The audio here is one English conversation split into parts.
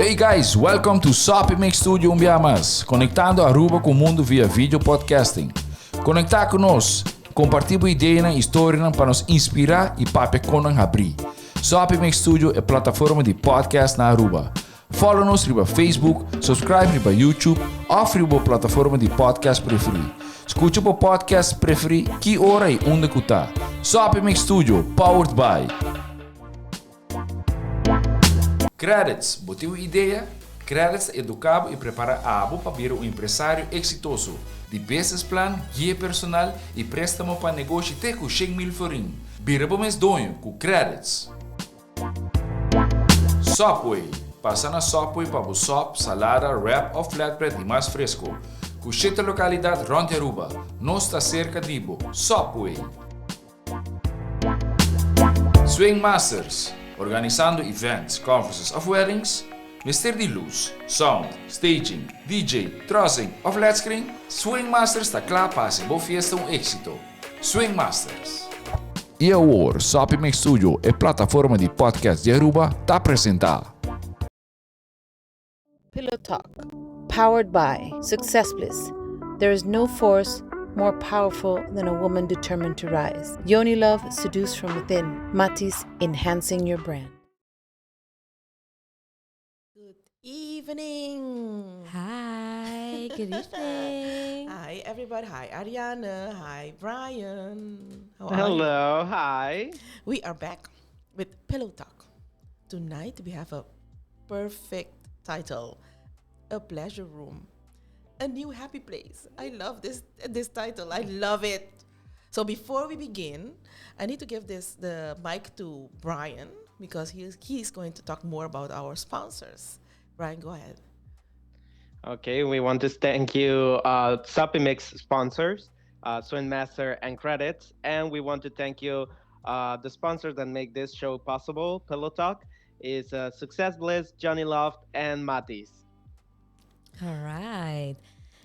Hey guys, welcome to Sopi Studio Umbiamas, conectando Aruba com o mundo via vídeo podcasting. Conectar conosco, compartilhar ideias e histórias para nos inspirar e para nos abrir. Sopi Studio é plataforma de podcast na Aruba. Follow-nos no Facebook, subscribe no YouTube ou na plataforma de podcast preferida. Escute o podcast preferido que hora e onde que está. Sopi Studio, powered by Qredits. Botiu ideia? Qredits educa e prepara abo para vir um empresário exitoso. De business plan, guia personal e préstamo para negócio até com 100 mil forinhos. Vira para mês donho com Qredits. Sopi. Passa na Sopi para o sop, salada, wrap ou flatbread e mais fresco. Com 7 localidades rond Aruba. Nós está cerca de Ibo. Sopi. SwingMasterz. Organizando events, conferences of weddings. Mister de luz, sound, staging, DJ, trussing of flat screen. SwingMasterz está klaar para ser boa fiesta éxito. SwingMasterz. E agora, Sopi Studio é plataforma de podcast de Aruba está apresentar PillowTalk, powered by SuccessBlizz. There is no force more powerful than a woman determined to rise. Yonilove, seduced from within. Matiz, enhancing your brand. Good evening. Hi, good evening. Hi, everybody. Hi, Ariana. Hi, Brian. How are Hello, hi. you? We are back with PillowTalk. Tonight, we have a perfect title, A Pleasure Room. A new happy place. I love this title. I love it. So before we begin, I need to give the mic to Brian because he's going to talk more about our sponsors. Brian, go ahead. Okay, we want to thank you, Sopi sponsors, SwingMasterz and Qredits, and we want to thank you, the sponsors that make this show possible. PillowTalk is SuccessBlizz, Yonilove, and Matiz. All right.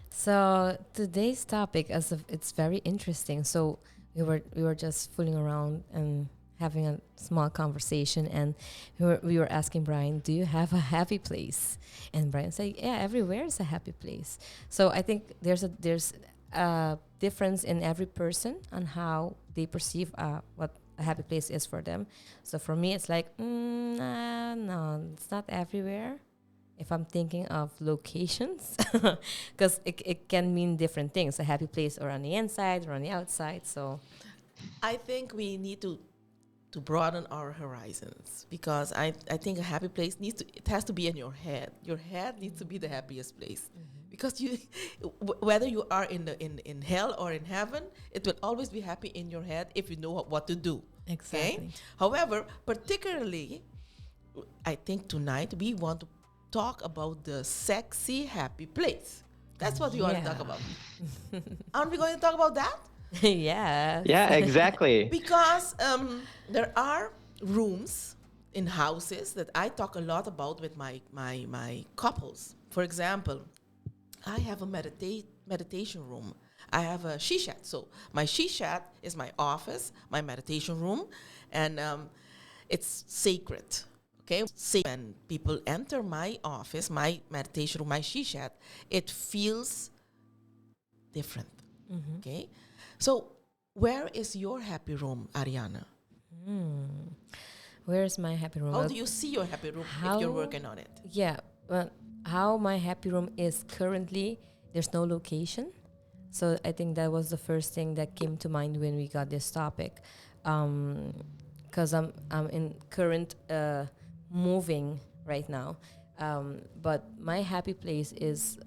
So today's topic, it's very interesting. So we were just fooling around and having a small conversation, and we were asking Brian, "Do you have a happy place?" And Brian said, "Yeah, everywhere is a happy place." So I think there's a difference in every person on how they perceive what a happy place is for them. So for me, it's like, no, it's not everywhere. If I'm thinking of locations, because it can mean different things, a happy place or on the inside or on the outside. So I think we need to broaden our horizons because I think a happy place has to be in your head. Your head needs to be the happiest place. Because whether you are in hell or in heaven, it will always be happy in your head if you know what to do. exactly. Okay? However, particularly, I think tonight we want to talk about the sexy happy place. That's what we want to talk about. Aren't we going to talk about that? Yeah. Yeah, exactly. Because there are rooms in houses that I talk a lot about with my couples. For example, I have a meditation room. I have a shishat. So my shishat is my office, my meditation room, and it's sacred. Okay, so when people enter my office, my meditation room, my shishat, it feels different. Okay, so where is your happy room, Ariana? Where's my happy room? How do you see your happy room if you're working on it? Yeah, well, how my happy room is currently, there's no location. So I think that was the first thing that came to mind when we got this topic. Because I'm in current moving right now. But my happy place is,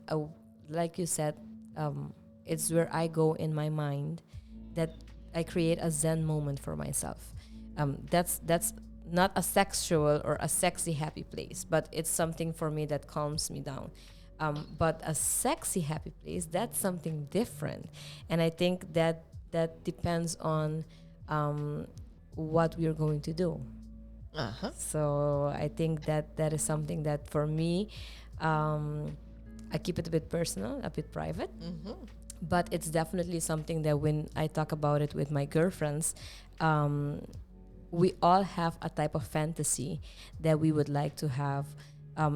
like you said, it's where I go in my mind, that I create a Zen moment for myself. That's not a sexual or a sexy happy place, but it's something for me that calms me down. But a sexy happy place, that's something different. And I think that depends on what we're going to do. So I think that is something that for me, I keep it a bit personal, a bit private. But it's definitely something that when I talk about it with my girlfriends, we all have a type of fantasy that we would like to have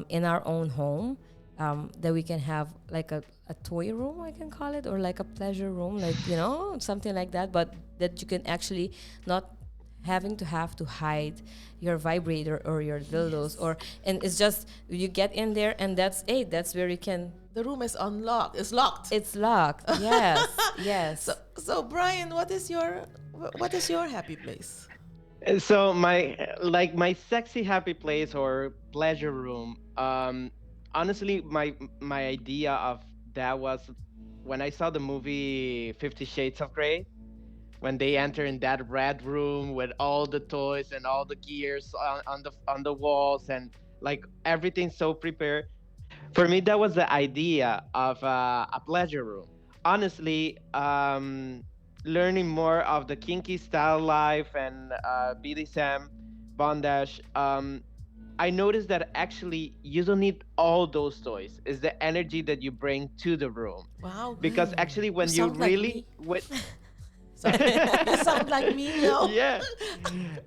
in our own home, that we can have like a toy room, I can call it, or like a pleasure room, like, something like that, but that you can actually not having to hide your vibrator or your dildos, and it's just you get in there and that's where you can. The room is unlocked. It's locked. It's locked. Yes. Yes. So Brian, what is your happy place? So my sexy happy place or pleasure room. Honestly, my idea of that was when I saw the movie 50 Shades of Grey. When they enter in that red room with all the toys and all the gears on the walls and like everything so prepared. For me, that was the idea of a pleasure room. Honestly, learning more of the kinky style life and BDSM, bondage, I noticed that actually you don't need all those toys. It's the energy that you bring to the room. Wow. Because actually, when you sound like really, Sorry. You sound like me, yeah,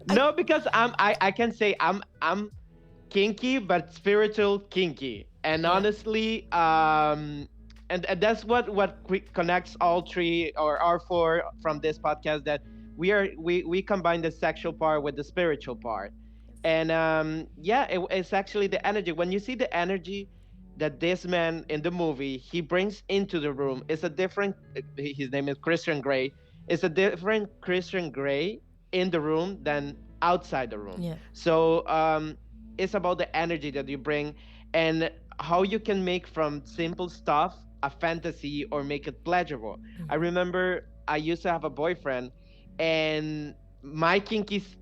no, because I can say I'm kinky, but spiritual kinky, and honestly, and that's what connects all three or our four from this podcast, that we combine the sexual part with the spiritual part, and it's actually the energy. When you see the energy that this man in the movie he brings into the room, it's a different. His name is Christian Grey. It's a different Christian Grey in the room than outside the room. Yeah. So it's about the energy that you bring and how you can make from simple stuff a fantasy or make it pleasurable. I remember I used to have a boyfriend, and my kinky's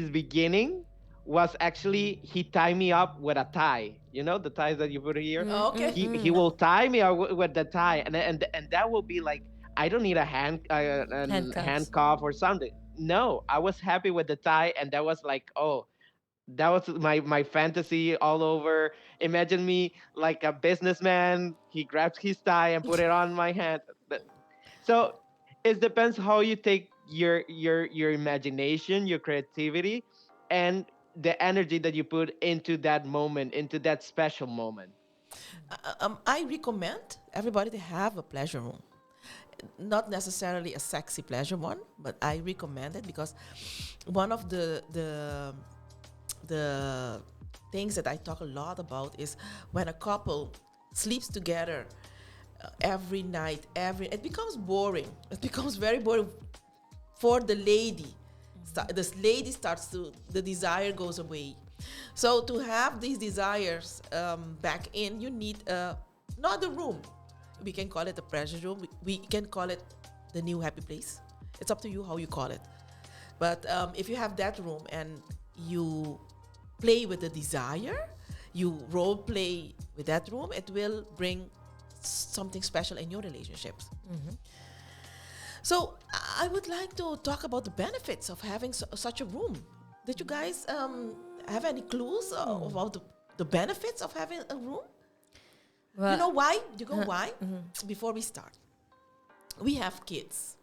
beginning was actually he tied me up with a tie. You know the ties that you put here. Okay. He will tie me up with the tie, and that will be like, I don't need a handcuff or something. No, I was happy with the tie, and that was like, oh, that was my fantasy all over. Imagine me like a businessman. He grabs his tie and put it on my hand. So it depends how you take your imagination, your creativity, and the energy that you put into that moment, into that special moment. I recommend everybody to have a pleasure room. Not necessarily a sexy pleasure one, but I recommend it because one of the things that I talk a lot about is when a couple sleeps together every night, it becomes boring. It becomes very boring for the lady. This lady the desire goes away. So to have these desires back in, you need not a room. We can call it a pleasure room. We can call it the new happy place. It's up to you how you call it. But if you have that room and you play with the desire, you role play with that room, it will bring something special in your relationships. Mm-hmm. So I would like to talk about the benefits of having such a room. Did you guys have any clues about the benefits of having a room? Well, you know why? Why? Mm-hmm. Before we start, we have kids.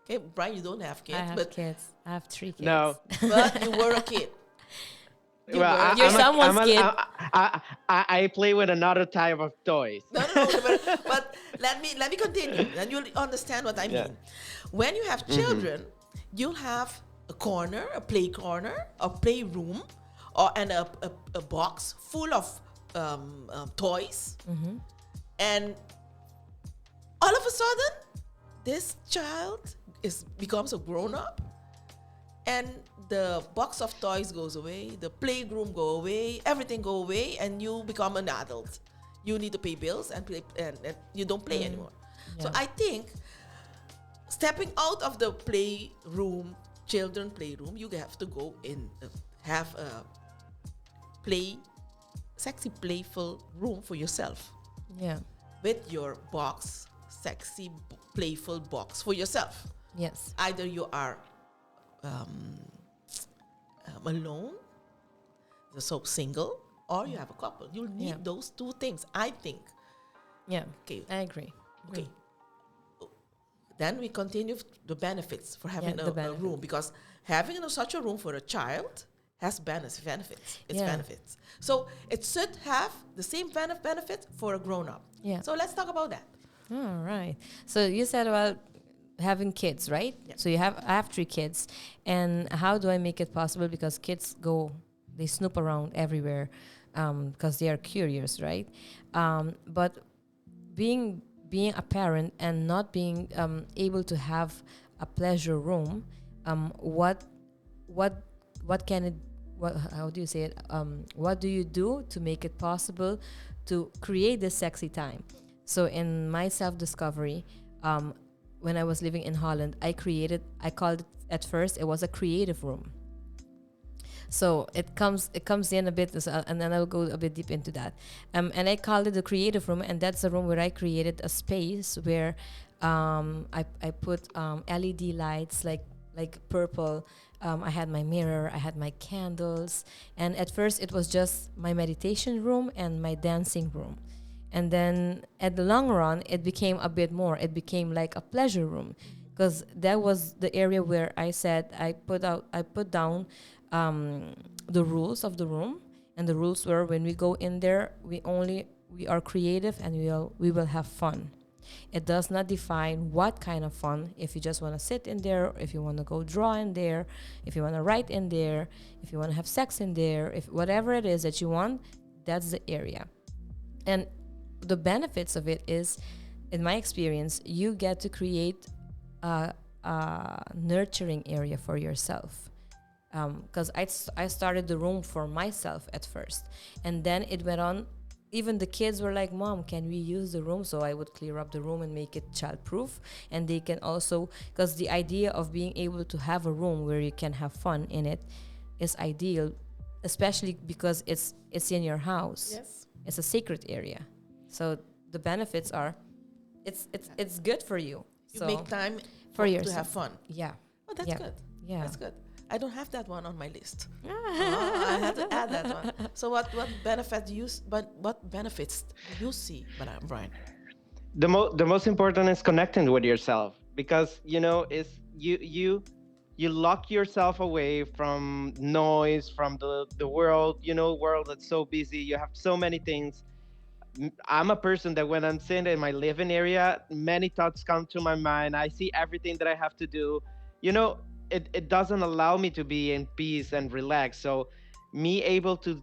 Okay, Brian, you don't have kids. I have kids. I have 3 kids. No, but you were a kid. You're someone's kid. I play with another type of toys. No, but let me continue, and you'll understand what I mean. When you have children, you'll have a corner, a play corner, a play room, and a box full of toys, and all of a sudden, this child becomes a grown-up, and the box of toys goes away, the playroom go away, everything go away, and you become an adult. You need to pay bills and you don't play anymore. Yeah. So I think stepping out of the playroom, children playroom, you have to go in, have a sexy, playful room for yourself. Yeah. With your box, sexy, playful box for yourself. Yes. Either you are alone, so single, or you have a couple. You'll need those two things, I think. Yeah. Okay. I agree. Okay. Then we continue the benefits for having a room, because having such a room for a child has benefits. It's Yeah. benefits. So it should have the same benefit for a grown-up. Yeah. So let's talk about that. All right. So you said about having kids, right? Yeah. So I have 3 kids, and how do I make it possible? Because kids they snoop around everywhere, because they are curious, right? But being a parent and not being able to have a pleasure room, what can it? How do you say it? What do you do to make it possible to create this sexy time? So in my self-discovery, when I was living in Holland, I called it, at first, it was a creative room. So it comes in a bit, and then I'll go a bit deep into that. And I called it the creative room, and that's a room where I created a space where I put LED lights like purple. I had my mirror, I had my candles, and at first it was just my meditation room and my dancing room. And then at the long run, it became a bit more. It became like a pleasure room, because that was the area where I said I put down the rules of the room, and the rules were, when we go in there, we are creative, and we will have fun. It does not define what kind of fun. If you just want to sit in there, if you want to go draw in there, if you want to write in there, if you want to have sex in there, if whatever it is that you want, that's the area. And the benefits of it is, in my experience, you get to create a nurturing area for yourself. Because I started the room for myself at first, and then it went on. Even the kids were like, "Mom, can we use the room?" So I would clear up the room and make it child-proof. And they can also, because the idea of being able to have a room where you can have fun in it is ideal, especially because it's in your house. Yes. It's a sacred area. So the benefits are, it's good for you. You So make time for to yourself. have fun. Yeah. Oh, that's Yeah. good. Yeah. That's good. I don't have that one on my list. I had to add that one. So what benefits do you see, Brian? The most important is connecting with yourself, because is you lock yourself away from noise, from the world, world that's so busy. You have so many things. I'm a person that when I'm sitting in my living area, many thoughts come to my mind. I see everything that I have to do. It doesn't allow me to be in peace and relax. So me able to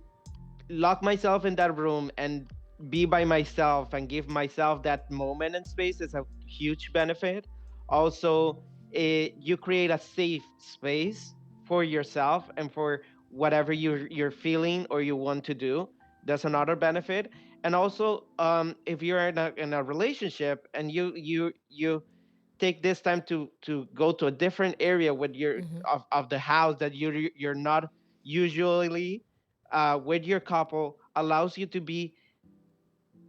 lock myself in that room and be by myself and give myself that moment and space is a huge benefit. Also, you create a safe space for yourself and for whatever you're feeling or you want to do. That's another benefit. And also, if you're in a relationship and you take this time to go to a different area with your of the house that you're not usually with your couple, allows you to be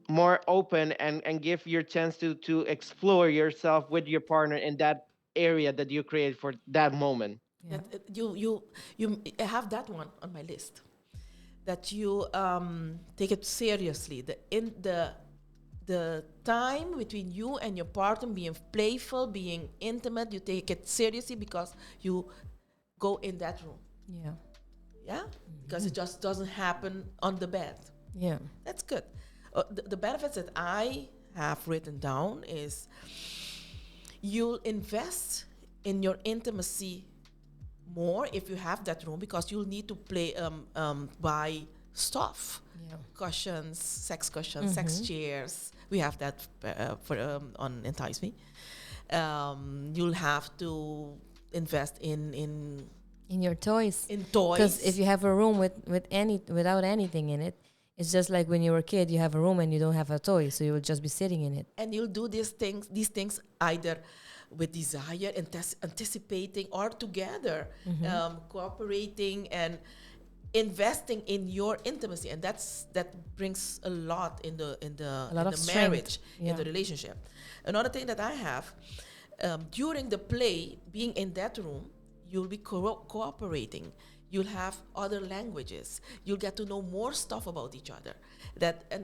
more open and give your chance to explore yourself with your partner in that area that you create for that moment. Yeah. You I have that one on my list. That you take it seriously. The time between you and your partner, being playful, being intimate, you take it seriously because you go in that room. Yeah. Yeah? Because it just doesn't happen on the bed. Yeah. That's good. The benefits that I have written down is you'll invest in your intimacy more if you have that room, because you'll need to buy stuff. Yeah. Cushions, sex cushions, sex chairs. We have that on Entice Me. You'll have to invest in your toys. In toys. Because if you have a room without anything in it, it's just like when you were a kid, you have a room and you don't have a toy, so you will just be sitting in it. And you'll do these things either with desire, anticipating, or together, cooperating and investing in your intimacy, and that brings a lot in the marriage, in the relationship. Another thing that I have, during the play, being in that room, you'll be cooperating. You'll have other languages. You'll get to know more stuff about each other.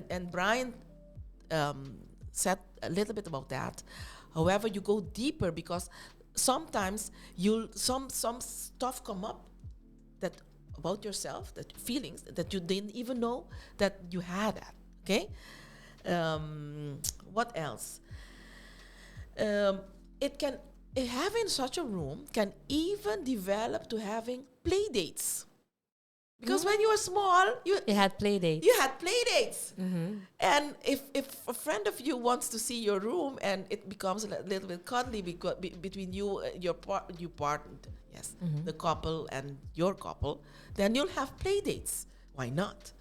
And Brian said a little bit about that. However, you go deeper because sometimes some stuff come up that about yourself, that feelings that you didn't even know that you had that. Okay. What else? It can having such a room can even develop to having play dates. Because when you were small, You had play dates. you had play dates. And if a friend of you wants to see your room and it becomes a little bit cuddly between you, your partner, yes, the couple and your couple, then you'll have play dates. Why not?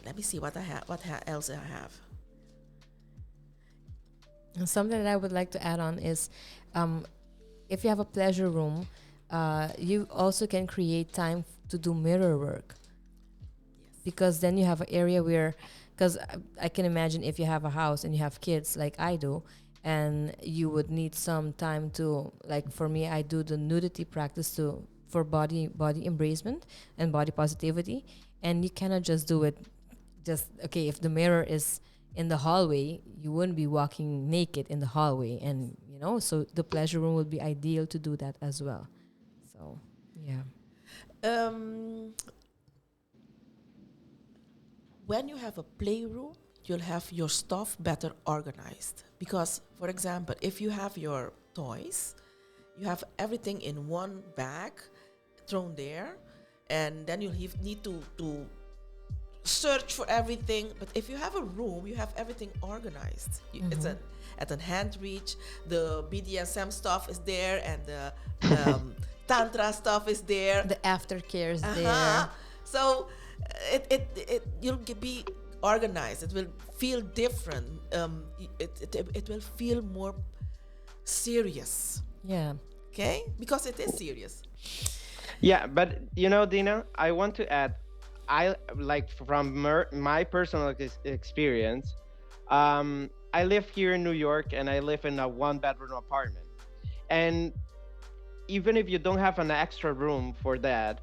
Let me see what I have. Else I have? And something that I would like to add on is, if you have a pleasure room, you also can create time to do mirror work. Because then you have an area where, because I can imagine if you have a house and you have kids like I do, and you would need some time to, like for me, I do the nudity practice for body embracement and body positivity, and you cannot just do it okay, if the mirror is in the hallway, you wouldn't be walking naked in the hallway, and so the pleasure room would be ideal to do that as well. So yeah. When you have a playroom, you'll have your stuff better organized. Because, for example, if you have your toys, you have everything in one bag thrown there, and then you'll need to search for everything. But if you have a room, you have everything organized. It's at a hand reach. The BDSM stuff is there, and the Tantra stuff is there. The aftercare is there. So you'll be organized. It will feel different. It will feel more serious. Yeah. Okay? Because it is serious. Yeah, but Dina, I want to add, I like from my personal experience, I live here in New York, and I live in a 1-bedroom apartment. And even if you don't have an extra room for that,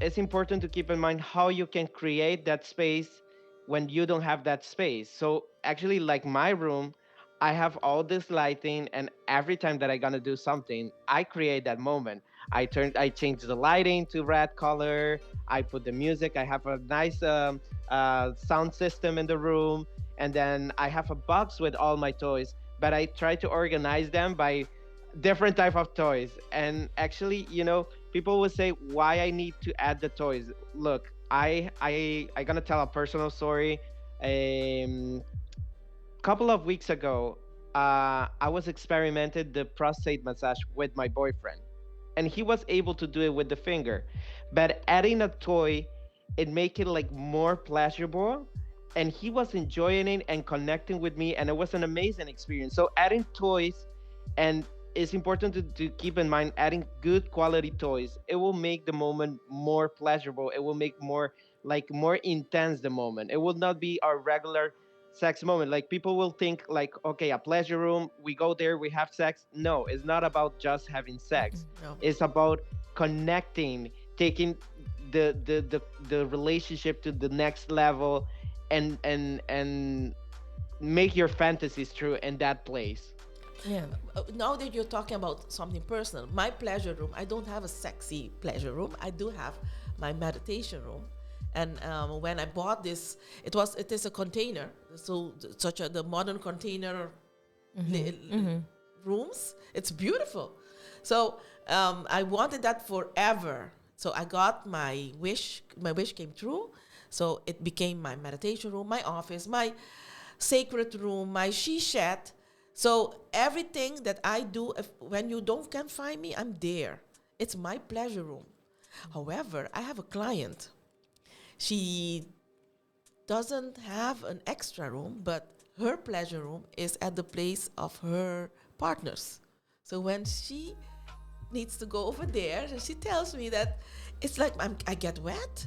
it's important to keep in mind how you can create that space when you don't have that space. So actually, like my room, I have all this lighting, and every time that I'm gonna do something, I create that moment. I change the lighting to red color. I put the music. I have a nice sound system in the room, and then I have a box with all my toys. But I try to organize them by different type of toys. And actually, people will say why I need to add the toys. Look, I gonna tell a personal story. Couple of weeks ago, I was experimented the prostate massage with my boyfriend, and he was able to do it with the finger. But adding a toy, it make it like more pleasurable, and he was enjoying it and connecting with me, and it was an amazing experience. So adding toys, and it's important to keep in mind, adding good quality toys, it will make the moment more pleasurable. It will make more intense the moment. It will not be our regular sex moment. Like people will think like, okay, a pleasure room, we go there, we have sex. No, it's not about just having sex. No. It's about connecting, taking the relationship to the next level, and make your fantasies true in that place. Yeah. Now that you're talking about something personal, my pleasure room, I don't have a sexy pleasure room. I do have my meditation room. And when I bought this, it is a container. So the modern container rooms. It's beautiful. So I wanted that forever. So I got my wish. My wish came true. So it became my meditation room, my office, my sacred room, my she-shed. So everything that I do, when you can't find me, I'm there. It's my pleasure room. However, I have a client. She doesn't have an extra room, but her pleasure room is at the place of her partners. So when she needs to go over there, she tells me that it's like I get wet.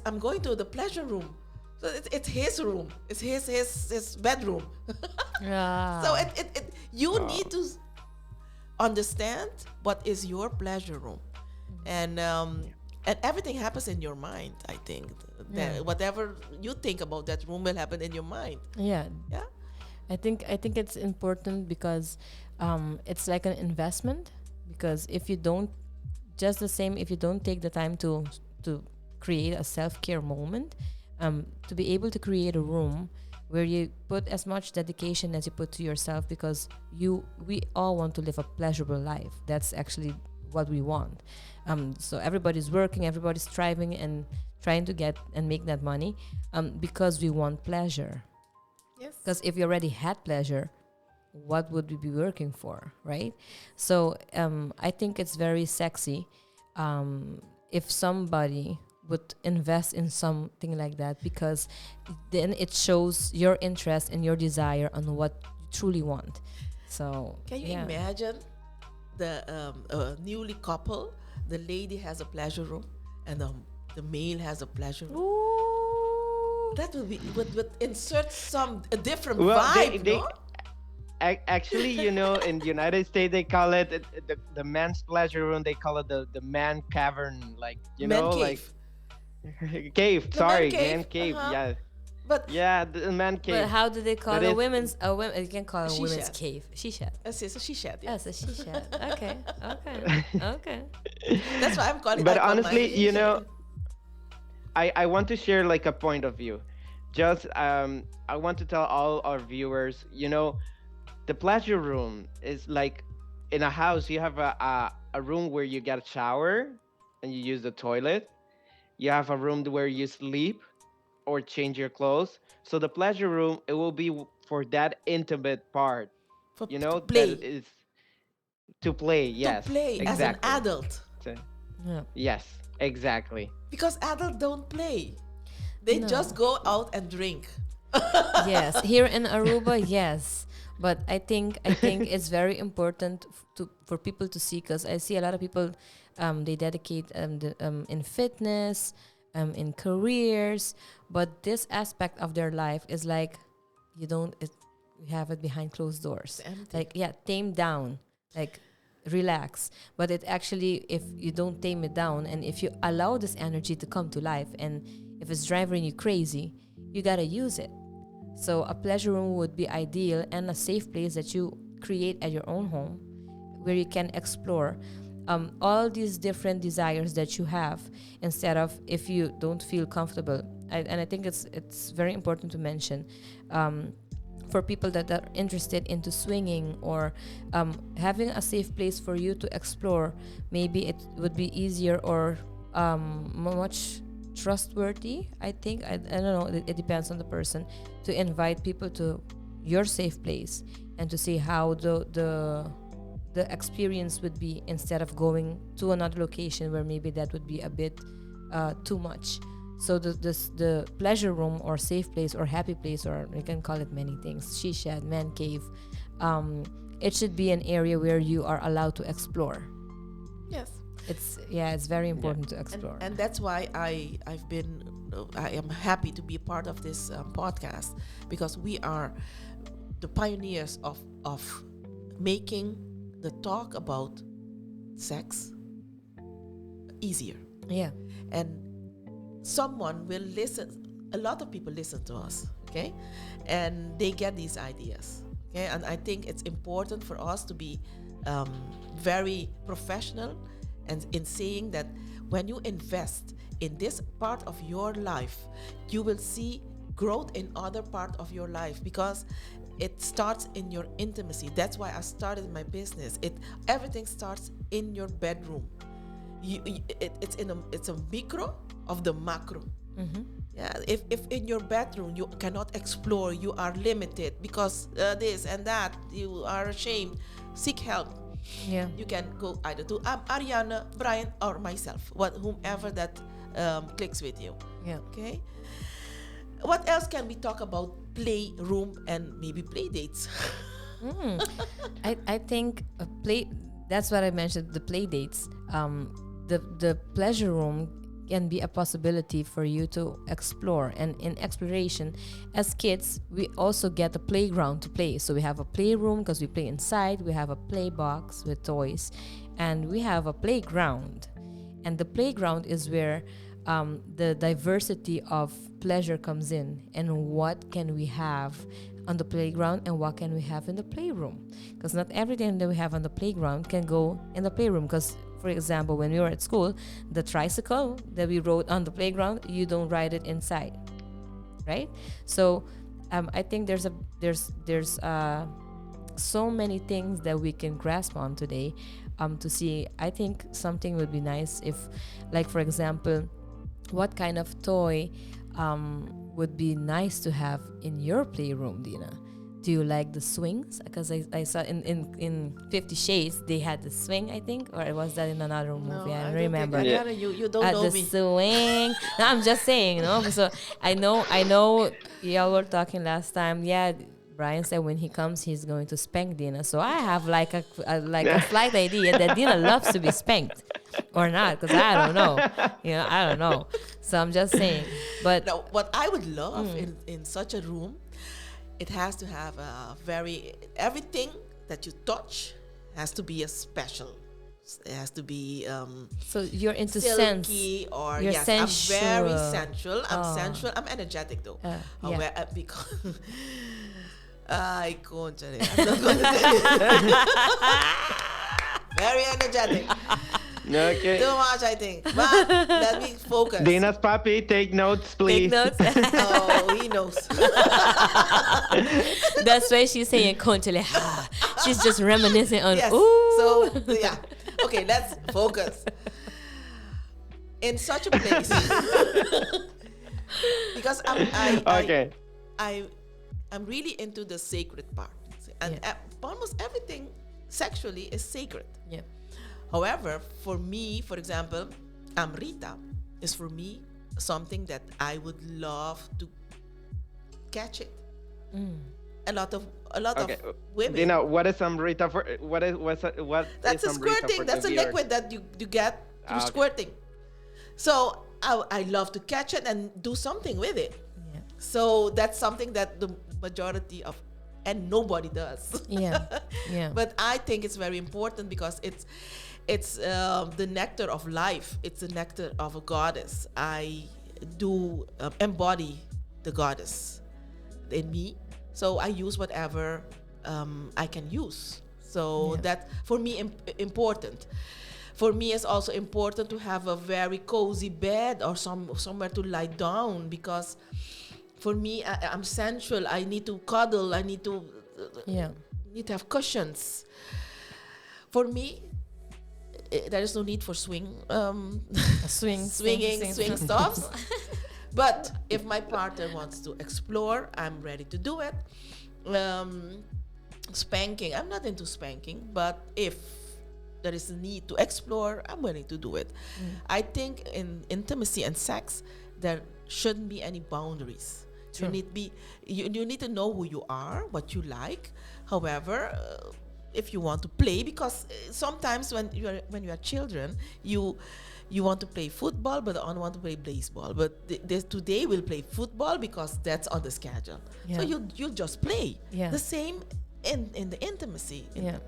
I'm going to the pleasure room. So it's his room. It's his bedroom. So you need to understand what is your pleasure room, and everything happens in your mind. I think that whatever you think about that room will happen in your mind. Yeah. Yeah. I think it's important because it's like an investment. because if you don't, just the same, if you don't take the time to create a self-care moment, to be able to create a room where you put as much dedication as you put to yourself, because we all want to live a pleasurable life. That's actually what we want. So everybody's working, everybody's striving and trying to get and make that money, because we want pleasure. Yes. Because if we already had pleasure, what would we be working for, right? So I think it's very sexy if somebody would invest in something like that, because then it shows your interest and your desire on what you truly want. So Can you imagine the newly couple? The lady has a pleasure room and the male has a pleasure room. Ooh. That would be would insert a different Well, vibe, they no? actually, you know, in the United States, they call it the man's pleasure room. They call it the man cavern, like, you Man know, cave. like cave. The Sorry, man man cave, cave. uh-huh. Yeah, But yeah, the man cave. But how do they call But a it's- women's a women? You can call it a She women's shed. cave. She shed. it's a she shed. Yeah. Yes, a she shed. Okay, okay, okay. That's why I'm calling. But I call honestly, mine you she shed. know, I want to share like a point of view. Just I want to tell all our viewers, you know, the pleasure room is like in a house. You have a room where you get a shower and you use the toilet. You have a room where you sleep or change your clothes. So the pleasure room, it will be for that intimate part. For You to know, play, that is to play. to Yes, play as an exactly. adult, So- Yeah. yes, exactly. because adults don't play. They No. just go out and drink. Yes, here in Aruba, yes. But I think it's very important for people to see, because I see a lot of people, they dedicate in fitness, in careers, but this aspect of their life is like you have it behind closed doors. It's empty. Like, yeah, tame down, like relax. But it actually, if you don't tame it down and if you allow this energy to come to life, and if it's driving you crazy, you gotta use it. So a pleasure room would be ideal, and a safe place that you create at your own home, where you can explore all these different desires that you have, instead of if you don't feel comfortable. And I think it's very important to mention, for people that are interested into swinging, or having a safe place for you to explore. Maybe it would be easier, or much trustworthy, I think. I don't know, it depends on the person, to invite people to your safe place and to see how the experience would be, instead of going to another location where maybe that would be a bit too much. So the pleasure room, or safe place, or happy place, or you can call it many things, she shed, man cave, it should be an area where you are allowed to explore. Yes. It's very important to explore. And that's why I am happy to be a part of this podcast, because we are the pioneers of making the talk about sex easier. Yeah. And someone will listen. A lot of people listen to us, okay, and they get these ideas, okay. And I think it's important for us to be very professional, and in saying that when you invest in this part of your life, you will see growth in other part of your life, because it starts in your intimacy. That's why I started my business. Everything starts in your bedroom. It's a micro of the macro. Mm-hmm. Yeah, if in your bedroom you cannot explore, you are limited because this and that, you are ashamed, seek help. Yeah. You can go either to Ariana, Brian, or myself, whomever that clicks with you. Yeah. Okay. What else can we talk about? Playroom and maybe play dates. I think that's what I mentioned, the play dates. The pleasure room can be a possibility for you to explore, and in exploration, as kids, we also get a playground to play. So we have a playroom because we play inside, we have a play box with toys, and we have a playground. And the playground is where the diversity of pleasure comes in, and what can we have on the playground and what can we have in the playroom, because not everything that we have on the playground can go in the playroom. Because for example, when we were at school, the tricycle that we rode on the playground, you don't ride it inside, right? So I think there's so many things that we can grasp on today to see. I think something would be nice if, like for example, what kind of toy would be nice to have in your playroom, Dina? Do you like the swings? Because I saw in 50 Shades they had the swing, I think, or was that in another movie? I don't remember. You don't know the me. swing. No, I'm just saying, So I know. Y'all were talking last time. Yeah, Brian said when he comes, he's going to spank Dina. So I have like a slight idea that Dina loves to be spanked, or not, because I don't know. I don't know. So I'm just saying. But now, what I would love in such a room, it has to have everything that you touch has to be a special. It has to be so you're into silky, sense. or you're yes, sensual. I'm very sensual. I'm sensual. I'm energetic though. Because I can't tell you. I'm not going to tell you. Very energetic. Okay. Too much, I think. But let me focus. Dina's puppy, take notes, please. Take notes. Oh, he knows. That's why she's saying "Kontele." She's just reminiscing on. Yes. Ooh. So yeah. Okay, let's focus. In such a place, because I'm really into the sacred part, and almost everything sexually is sacred. Yeah. However, for me, for example, Amrita is for me something that I would love to catch it. A lot of women. Dina, what is Amrita for? What That's is a squirting. for That's the a viewers? liquid that you get through squirting. So I love to catch it and do something with it. Yeah. So that's something that the majority of, and nobody does. Yeah. Yeah. But I think it's very important because it's the nectar of life. It's the nectar of a goddess. I do embody the goddess in me. So I use whatever I can use. So that for me important. For me, it's also important to have a very cozy bed or somewhere to lie down, because for me, I'm sensual. I need to cuddle. I need to need to have cushions. For me, there is no need for swing stuffs. But if my partner wants to explore, I'm ready to do it. Spanking, I'm not into spanking, but if there is a need to explore, I'm willing to do it. I think in intimacy and sex, there shouldn't be any boundaries. True. You need to know who you are, what you like. However, if you want to play, because sometimes when you are children, you want to play football, but I want to play baseball. But today we'll play football because that's on the schedule. Yeah. So you'll just play. Yeah. The same in the intimacy. Yeah.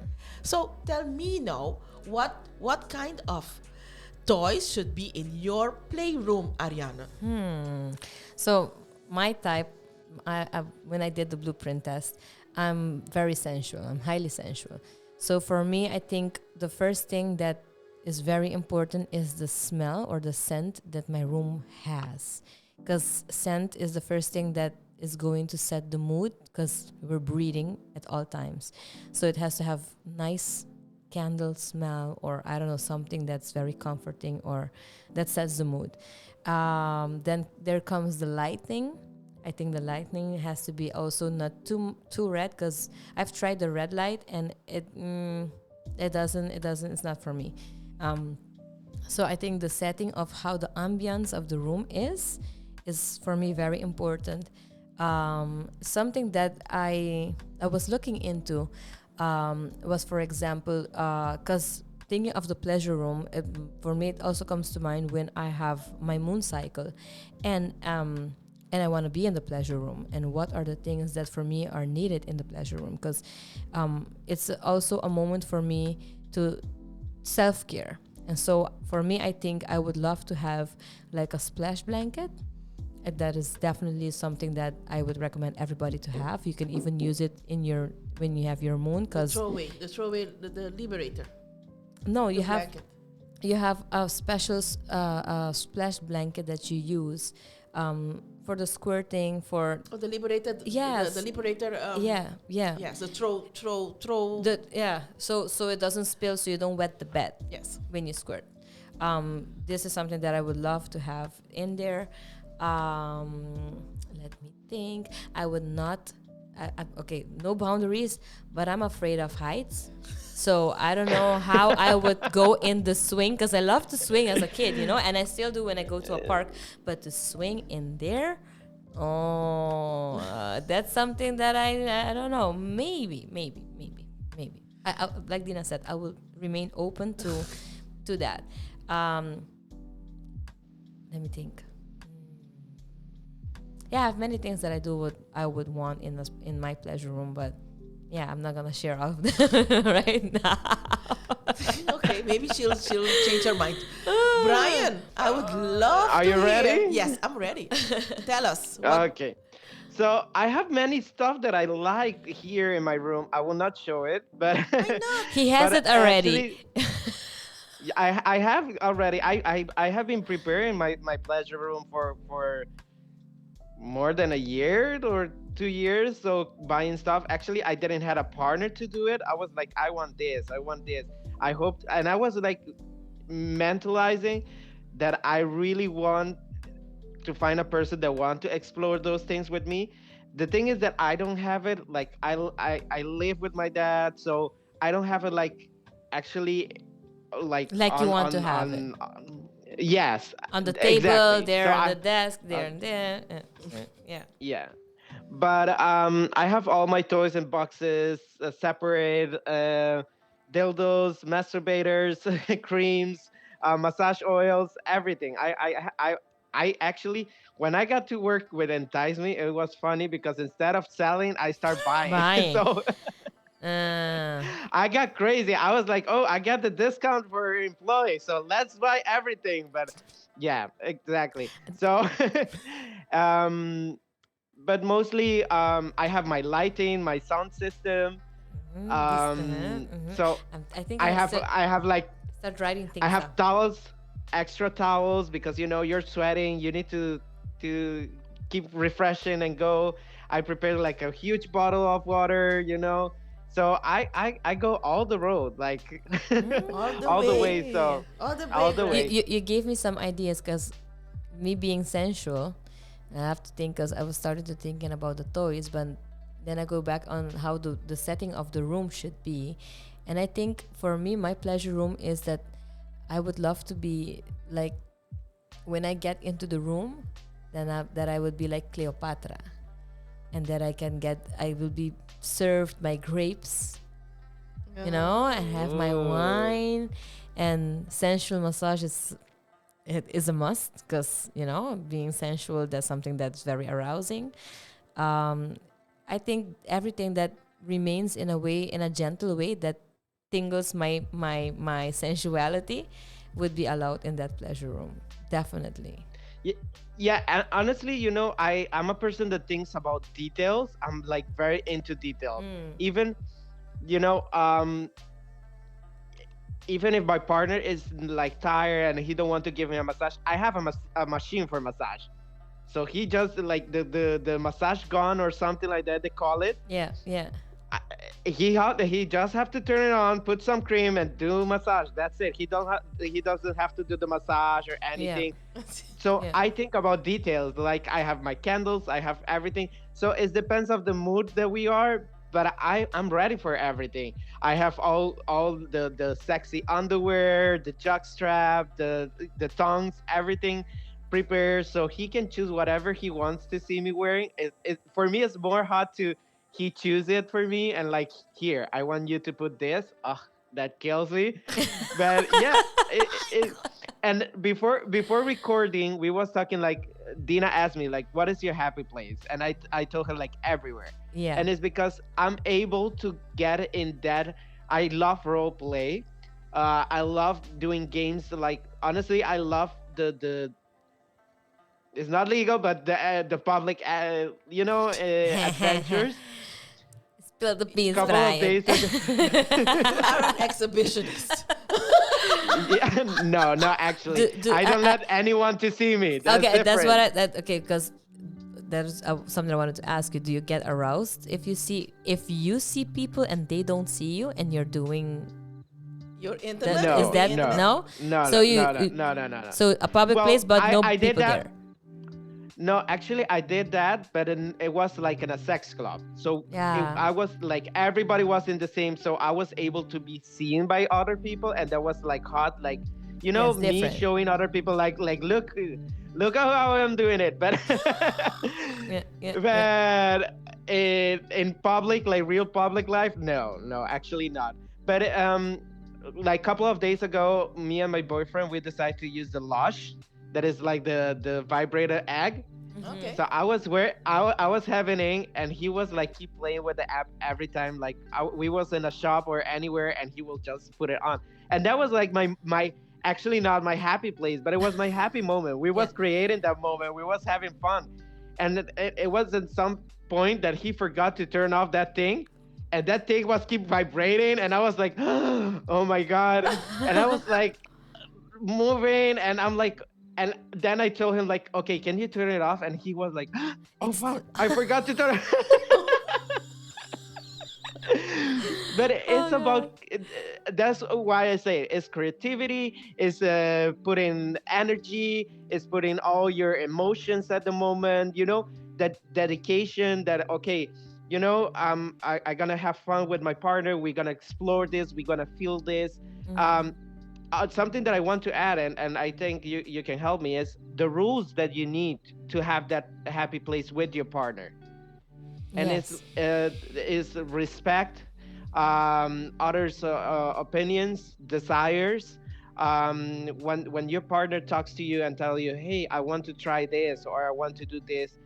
So tell me now, what kind of toys should be in your playroom, Ariana? So my type, when I did the blueprint test, I'm very sensual. I'm highly sensual. So for me, I think the first thing that is very important is the smell or the scent that my room has, because scent is the first thing that is going to set the mood, because we're breathing at all times. So it has to have nice candle smell, or I don't know, something that's very comforting or that sets the mood. Then there comes the lighting. I think the lighting has to be also not too red, because I've tried the red light and it doesn't, it's not for me. So I think the setting of how the ambience of the room is for me very important. Something that I was looking into was, for example, because thinking of the pleasure room, for me it also comes to mind when I have my moon cycle, and I want to be in the pleasure room, and what are the things that for me are needed in the pleasure room, because it's also a moment for me to self-care. And so for me, I think I would love to have like a splash blanket, that is definitely something that I would recommend everybody to have. You can even use it in your when you have your moon, because the liberator. no, The blanket. you have a special splash blanket that you use for the squirting for Oh, the liberated. Yes. The liberator. yeah. Yes, the throw. So it doesn't spill, so you don't wet the bed Yes. when you squirt. This is something that I would love to have in there. Let me think. I would not. Okay, no boundaries, but I'm afraid of heights. So I don't know how I would go in the swing, because I love to swing as a kid, and I still do when I go to a park. But to swing in there, that's something that I don't know. Maybe. I like Dina said, I will remain open to that. Let me think. Yeah, I have many things that I would want in my pleasure room, but yeah, I'm not gonna share all of them right now. Okay, maybe she'll change her mind. Brian, I would love. Are to you hear. ready? Yes, I'm ready. Tell us. Okay. So I have many stuff that I like here in my room. I will not show it, but He has but it already. actually, I have already. I have been preparing my pleasure room for more than a year or 2 years. So buying stuff. Actually, I didn't have a partner to do it. I was like, I want this. I hoped, and I was like mentalizing that I really want to find a person that want to explore those things with me. The thing is that I don't have it. Like I live with my dad, so I don't have it like actually like You want to have it yes, on the table, exactly. there So on the desk, there and there. Yeah. yeah, but I have all my toys in boxes, separate dildos, masturbators, creams, massage oils, everything. I actually, when I got to work with Entice Me, it was funny because instead of selling, I start buying. So I got crazy. I was like, oh, I got the discount for employees, so let's buy everything. But yeah, exactly. So, but mostly, I have my lighting, my sound system. So I think I have like start writing things I have up. towels, extra towels, because you're sweating. You need to keep refreshing and go. I prepare like a huge bottle of water. So I go all the road, like all the way. So all the way. You gave me some ideas, because me being sensual, I have to think, because I was starting to thinking about the toys, but then I go back on how the setting of the room should be. And I think for me, my pleasure room is that I would love to be like, when I get into the room, then that I would be like Cleopatra, and that I will be served my grapes, and have my wine, and sensual massage is a must, because being sensual, that's something that's very arousing. I think everything that remains in a gentle way that tingles my sensuality would be allowed in that pleasure room, definitely. Yeah, and honestly, I'm a person that thinks about details. I'm like very into details. Even, you know, even if my partner is like tired and he don't want to give me a massage, I have a machine for massage. So he just like the massage gun or something like that they call it. Yeah. He just have to turn it on, put some cream, and do massage. That's it. He doesn't have to do the massage or anything. Yeah. So Yeah. I think about details. Like I have my candles, I have everything. So it depends of the mood that we are. But I'm ready for everything. I have all the sexy underwear, the jock strap, the tongs, everything prepared, so he can choose whatever he wants to see me wearing. For me, it's more hot to he choose it for me and like, here, I want you to put this. Ugh, that kills me. But yeah, and before recording, we was talking, like Dina asked me like, what is your happy place? And I told her like everywhere. Yeah. And it's because I'm able to get in that. I love role play. I love doing games. Like honestly, I love the it's not legal, but the public, adventures. Spill the beans, Couple of Brian. days ago. You are an exhibitionist. Yeah, no, actually, I don't let anyone to see me. That's Okay, that's different. what okay, because there's something I wanted to ask you. Do you get aroused if you see people and they don't see you and you're doing You're intimate. No, is that no. no? No, So no. So a public Well, place, but no I did people that. there. No, actually, I did that, but it was like in a sex club. So Yeah. I was like, everybody was in the same, so I was able to be seen by other people, and that was like hot, like, Yes, me different. showing other people, like look how I'm doing it. But Yeah. but in public, like real public life, no, actually not. But like a couple of days ago, me and my boyfriend, we decided to use the Lush, that is like the vibrator egg. Okay. So I was having it, and he was like keep playing with the app every time. Like we was in a shop or anywhere, and he will just put it on. And that was like my actually not my happy place, but it was my happy moment. We was creating that moment. We was having fun, and it was at some point that he forgot to turn off that thing, and that thing was keep vibrating, and I was like, oh my god, and I was like moving, and I'm like. And then I told him, like, okay, can you turn it off? And he was like, oh, fuck, I forgot to turn it. But it's about, that's why I say it. It's creativity, it's putting energy, it's putting all your emotions at the moment, that dedication that, okay, I'm going to have fun with my partner. We're going to explore this. We're going to feel this. Something that I want to add, and I think you can help me, is the rules that you need to have that happy place with your partner. And Yes. it's respect others' opinions, desires. When your partner talks to you and tell you, hey, I want to try this, or I want to do this,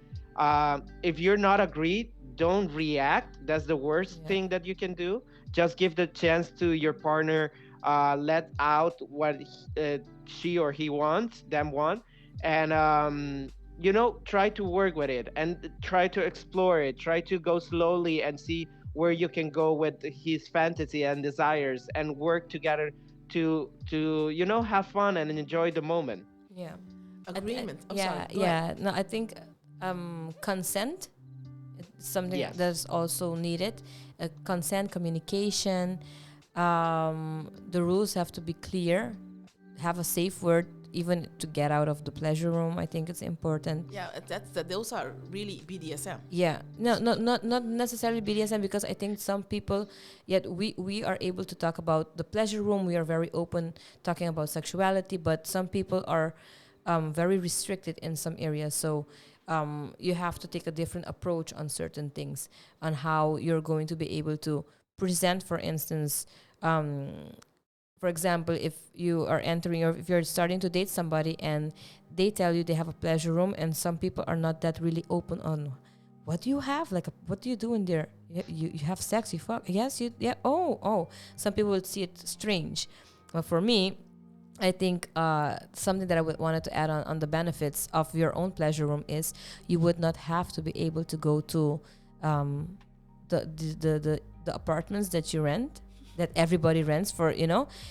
if you're not agreed, don't react. That's the worst thing that you can do. Just give the chance to your partner, let out what she or he wants, and try to work with it and try to explore it. Try to go slowly and see where you can go with his fantasy and desires, and work together to have fun and enjoy the moment. Yeah. Agreement. Oh, yeah, sorry. Go yeah. ahead. No, I think consent is something Yes. that's also needed. Consent, communication. The rules have to be clear. Have a safe word, even to get out of the pleasure room. I think it's important. Yeah, those are really BDSM. Yeah, no, not necessarily BDSM, because I think some people, yet we are able to talk about the pleasure room. We are very open talking about sexuality, but some people are very restricted in some areas. So you have to take a different approach on certain things, on how you're going to be able to present, for instance. For example, if you are entering, or if you're starting to date somebody and they tell you they have a pleasure room, and some people are not that really open on what do you have, like what do you do in there? You have sex, you fuck? Yes, yeah. Oh. Some people would see it strange, but for me, I think something that I wanted to add on the benefits of your own pleasure room is you would not have to be able to go to the apartments that you rent, that everybody rents for,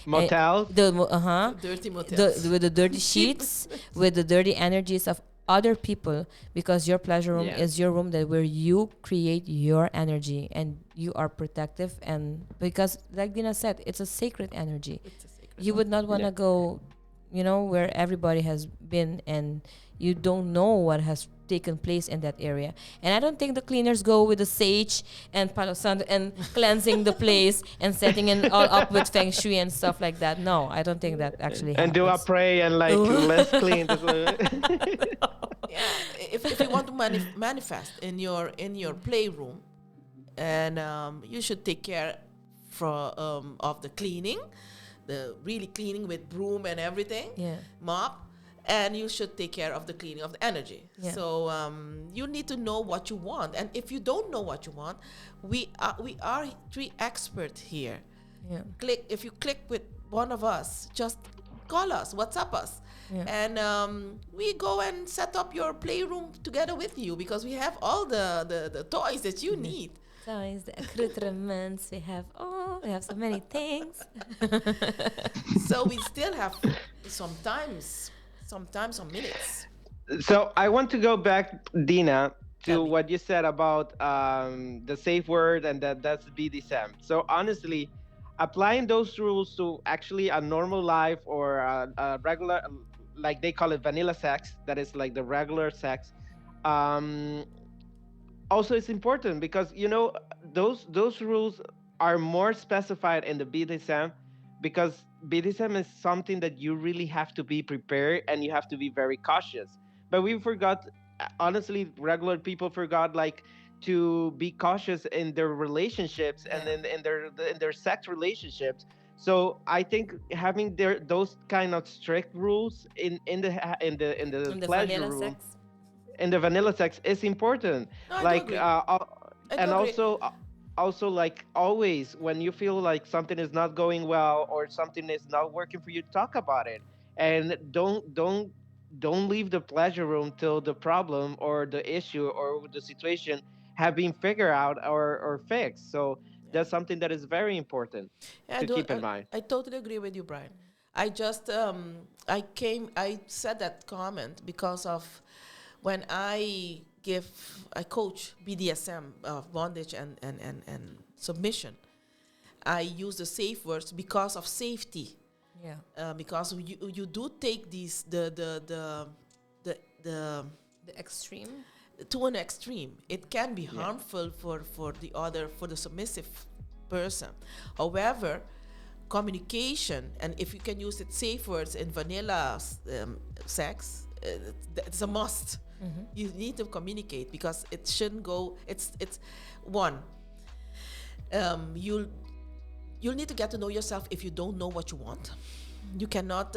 Motels. Dirty motels. with the dirty sheets, with the dirty energies of other people, because your pleasure room is your room where you create your energy and you are protective, and because like Dina said, it's a sacred energy. It's a secret. You would not want to go, where everybody has been and you don't know what has taken place in that area. And I don't think the cleaners go with the sage and Palo Santo and cleansing the place and setting it all up with feng shui and stuff like that. No, I don't think that actually And happens. do a pray and like let's clean this. Yeah, if you want to manifest in your playroom, and you should take care of the cleaning, the really cleaning with broom and everything, mop, and you should take care of the cleaning of the energy. Yeah. So you need to know what you want, and if you don't know what you want, we are three experts here. Yeah. If you click with one of us, just call us, WhatsApp us. Yeah. And we go and set up your playroom together with you because we have all the toys that you need. Toys, the accoutrements, we have so many things. So we still have sometimes some minutes. So I want to go back, Dina, Tell to me. what you said about the safe word and that's BDSM. So honestly, applying those rules to actually a normal life or a regular, like they call it vanilla sex, that is like the regular sex. Um, Also, it's important because those rules are more specified in the BDSM because BDSM is something that you really have to be prepared and you have to be very cautious. But we forgot, honestly, regular people forgot like to be cautious in their relationships and Yeah. in their sex relationships. So I think having those kind of strict rules in the And the pleasure vanilla room, sex. in the vanilla sex, is important. No, I do Like agree. I do and agree. also like always when you feel like something is not going well or something is not working for you, talk about it. And don't leave the pleasure room till the problem or the issue or the situation have been figured out or fixed. So Yeah. that's something that is very important Yeah, to keep in mind. I totally agree with you, Brian. I just I said that comment because of when I coach BDSM, bondage and submission. I use the safe words because of safety. Yeah. Because you do take these the The extreme. to an extreme. It can be harmful for the submissive person. However, communication, and if you can use it safe words in vanilla sex, it's a must. You need to communicate because it shouldn't go. It's one. You'll need to get to know yourself if you don't know what you want. You cannot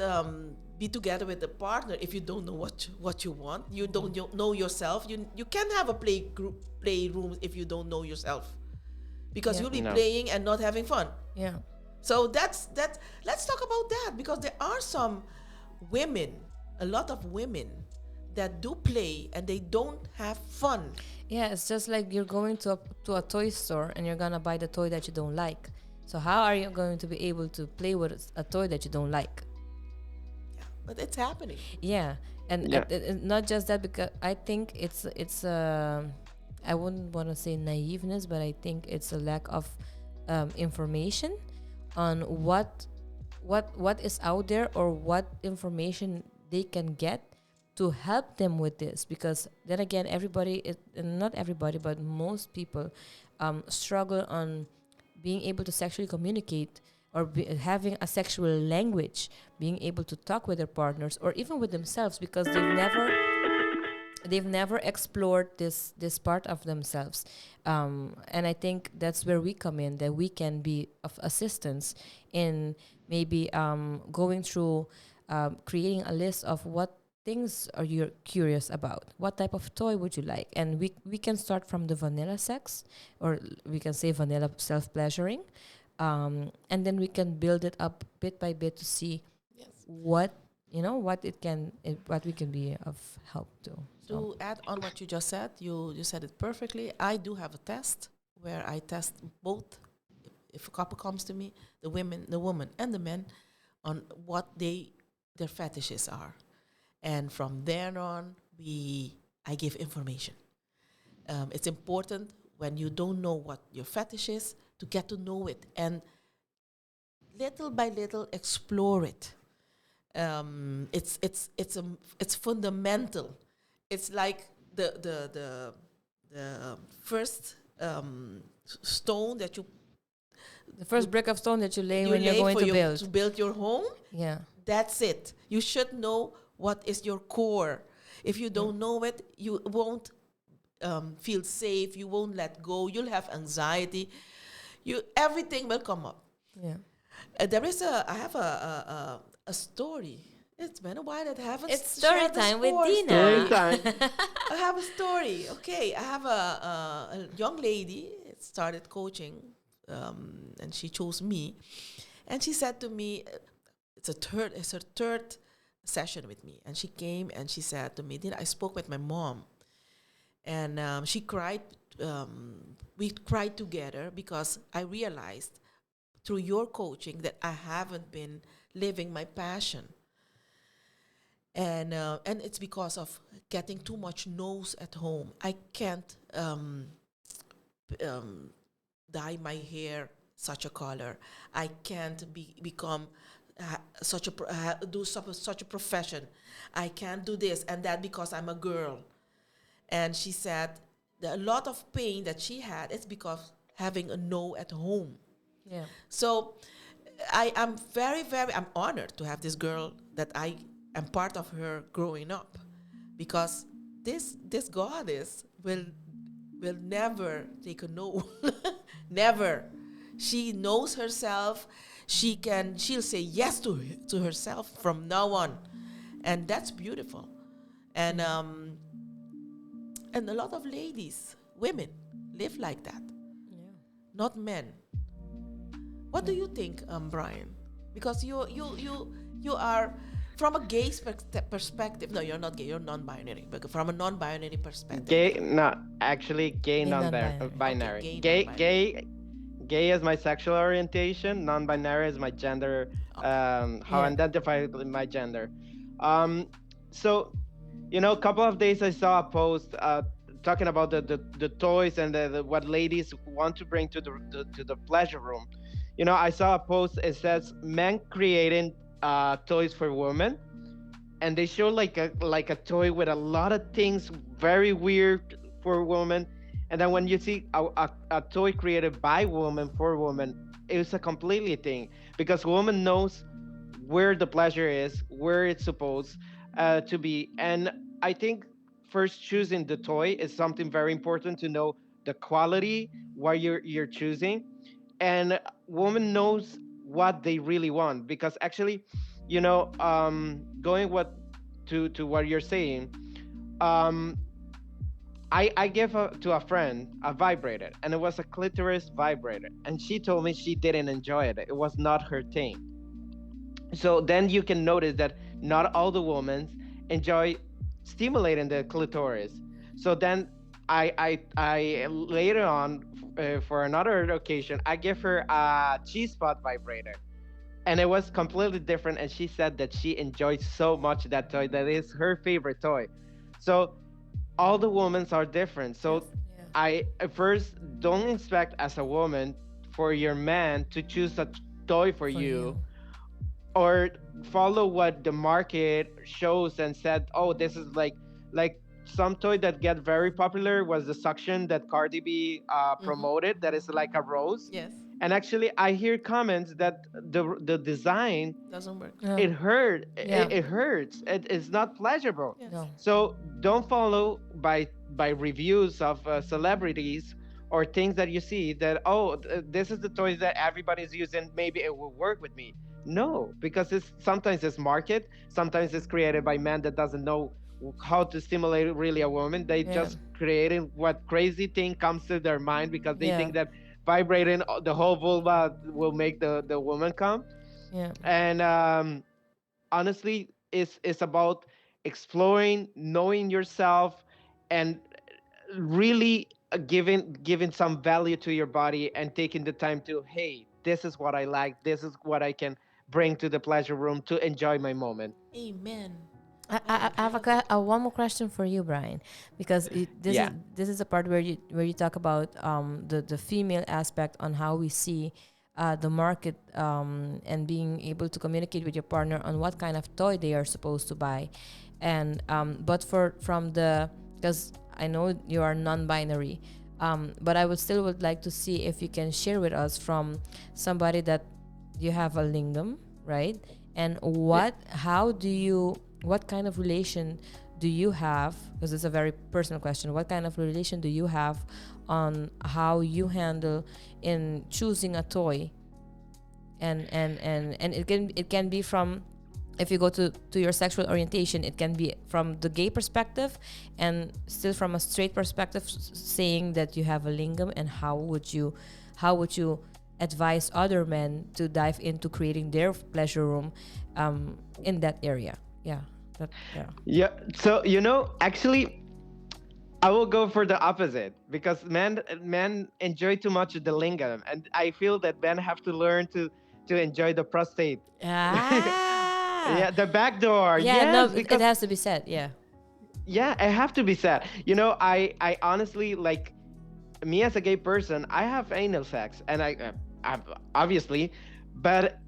be together with a partner if you don't know what you want. You don't know yourself. You can't have a play room if you don't know yourself, because Yeah. you'll be No. playing and not having fun. Yeah. So that's that. Let's talk about that, because there are some women, a lot of women, that do play and they don't have fun. Yeah, it's just like you're going to a toy store and you're gonna buy the toy that you don't like. So how are you going to be able to play with a toy that you don't like? But it's happening. Yeah, and Yeah. not just that, because I think it's I wouldn't want to say naiveness, but I think it's a lack of information on what is out there or what information they can get to help them with this. Because then again, not everybody, but most people struggle on being able to sexually communicate or having a sexual language, being able to talk with their partners or even with themselves, because they've never explored this part of themselves. And I think that's where we come in, that we can be of assistance in maybe going through creating a list of what things are you curious about, what type of toy would you like. And we can start from the vanilla sex, or we can say vanilla self-pleasuring, and then we can build it up bit by bit to see Yes. what we can be of help to. To add on what you just said, you said it perfectly. I do have a test where I test both. If a couple comes to me, the woman and the men, on what their fetishes are, and from there on, I give information. It's important when you don't know what your fetish is to get to know it and little by little explore it. It's fundamental. It's like the first stone that you The first brick of stone that you lay you when you're lay going for to build. to build your home. Yeah. That's it. You should know what is your core. If you don't know it, you won't feel safe. You won't let go. You'll have anxiety. Everything will come up. Yeah. I have a story. It's been a while that I haven't. It's story shared this time with story. Dina. Story time. I have a story. Okay, I have a young lady started coaching, and she chose me, and she said to me, It's her third session with me, and she came and she said to me, I spoke with my mom, and she cried. We cried together because I realized through your coaching that I haven't been living my passion, and it's because of getting too much no's at home. I can't dye my hair such a color. I can't become such a profession. I can't do this and that because I'm a girl. And she said a lot of pain that she had is because having a no at home. Yeah. So I am I'm honored to have this girl that I am part of her growing up, because this goddess will never take a no. Never. She knows herself. She'll say yes to herself from now on. And that's beautiful. And a lot of ladies, women, live like that. Yeah. Not men. What do you think, Brian? Because you are from a gay perspective. No, you're not gay. You're non-binary. But from a non-binary perspective. Gay, no, actually, gay, Gay non-binary. Okay, Gay, gay is my sexual orientation. Non-binary is my gender. How I identify with my gender. So, a couple of days I saw a post talking about the toys and the what ladies want to bring to the pleasure room. I saw a post. It says men creating toys for women, and they show like a toy with a lot of things very weird for women. And then when you see a toy created by woman for woman, it's a completely thing, because woman knows where the pleasure is, where it's supposed to be. And I think first choosing the toy is something very important, to know the quality, what you're choosing. And woman knows what they really want, because actually, going to what you're saying, I gave to a friend a vibrator, and it was a clitoris vibrator, and she told me she didn't enjoy it. It was not her thing. So then you can notice that not all the women enjoy stimulating the clitoris. So then I later on, for another occasion, I gave her a G-spot vibrator, and it was completely different. And she said that she enjoyed so much that toy, that is her favorite toy. So all the women are different. So I first don't expect as a woman for your man to choose a toy for you, or follow what the market shows and said, oh, this is like some toy that get very popular was the suction that Cardi B promoted, that is like a rose. Yes. And actually I hear comments that the design Doesn't work. it hurt. It hurts. It's not pleasurable. Yes. No. So don't follow by reviews of celebrities or things that you see that, this is the toys that everybody's using, maybe it will work with me. No, because sometimes it's market, sometimes it's created by men that doesn't know how to stimulate really a woman. They just creating what crazy thing comes to their mind, because they think that vibrating the whole vulva will make the woman come. Yeah. And honestly, it's about exploring, knowing yourself, and really giving some value to your body, and taking the time to, hey, this is what I like, this is what I can bring to the pleasure room to enjoy my moment. Amen. I have one more question for you, Brian, because this is a part where you talk about the female aspect on how we see the market, and being able to communicate with your partner on what kind of toy they are supposed to buy, and because I know you are non-binary, but I would like to see if you can share with us from somebody that you have a lingam, right? And what kind of relation do you have, because it's a very personal question, what kind of relation do you have on how you handle in choosing a toy, and it can be from, if you go to your sexual orientation, it can be from the gay perspective, and still from a straight perspective, saying that you have a lingam, and how would you advise other men to dive into creating their pleasure room in that area. Yeah. So actually, I will go for the opposite because men enjoy too much the lingam, and I feel that men have to learn to enjoy the prostate. Ah. Yeah, the back door. Yeah, Yes, no, because it has to be said. Yeah. yeah, I have to be sad. I honestly, like, me as a gay person, I have anal sex, and I've obviously, but